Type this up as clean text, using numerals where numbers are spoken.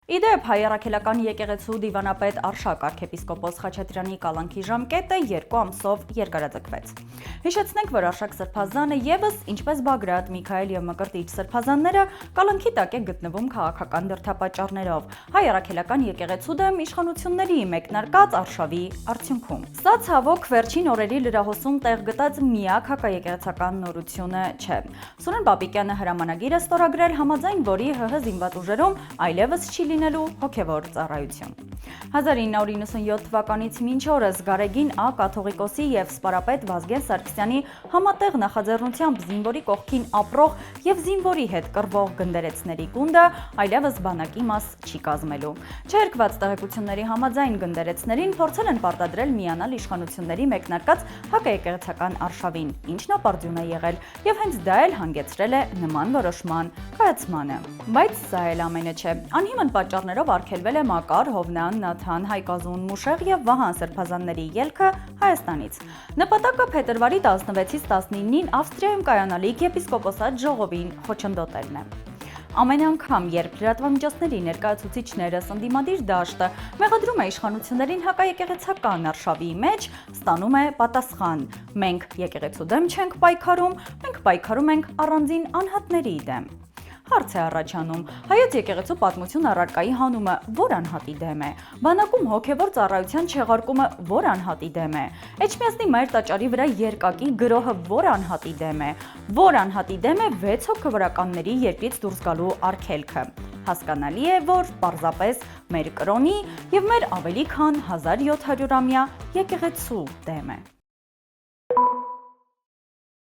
Իդեպ հայ առաքելական եկեղեցու դիվանապետ Արշակ arczepiskopos Խաչատրյանի կալանքի ժամկետը 2 ամսով երկարաձգվեց։ Հիշեցնենք, որ Արշակ սրբազանը ևս, ինչպես Բագրատ, Միքայել եւ Մկրտիչ սրբազանները կալանքի տակ է գտնվում քաղաքական դրդապատճառներով, հայ առաքելական եկեղեցու դեմ իշխանությունների մեկնարկած արշավի արդյունքում։ Սա ցավոք վերջին օրերի լրահոսում տեղ գտած միակ հակաեկեղեցական նորությունը չէ։ Սուրեն Բաբիկյանը հրամանագիր է ստորագրել, համաձայն որի ՀՀ զինված ուժերում այլևս չի լինելու հոգևոր ծառայություն։ 1997 թվականից մինչ օրս Գարեգին Ա կաթողիկոսի եւ սպարապետ Վազգեն Սարգսյանի համատեղ նախաձեռնությամբ զինվորի կողքին ապրող եւ զինվորի հետ կռվող գնդերեցների գունդը այլևս բանակի մաս չի կազմելու։ Չերկված տեղեկությունների համաձայն գնդերեցներին փորձել են պարտադրել միանալ իշխանությունների մեկնարկած հակաեկեղեցական արշավին, ինչն ապարդյուն է եղել եւ հենց դա էլ հանգեցրել է նման որոշման կայացմանը։ Բայց սա էլ ամենը չէ։ Անհիմն պատճառներով արգելվել է Մակար, Հովնան, Նաթան, Հայկազուն, Մուշեղ եւ Վահան սրբազանների ելքը Հայաստանից։ Նպատակը փետրվարի 16-ից 19-ին Ավստրիայում կայանալիք եպիսկոպոսատ ժողովին խոչընդոտելն է։ Ամեն անգամ, երբ լրատվամիջոցների ներկայացուցիչները ընդդիմադիր դաշտը մեղադրում է իշխանություններին հակաեկեղեցական արշավի մեջ, ստանում է պատասխան. մենք եկեղեցու դեմ չենք պայքարում, մենք պայքարում ենք առանձին անհատների դեմ։ Հարց է առաջանում, հայոց եկեղեցու պատմություն առարկայի հանումը որ անհատի դեմ է, բանակում հոգևոր ծառայության չեղարկումը որ անհատի դեմ է, Էջմիածնի մայր տաճարի վրա երկակի գրոհը որ անհատի դեմ է, որ անհատի դեմ է 6 հոգևորականների երկրից դուրս գալու արգելքը։ Հասկանալի է, որ պարզապես մեր կրոնի եւ մեր ավելի քան 1700-ամյա եկեղեցու դեմ է։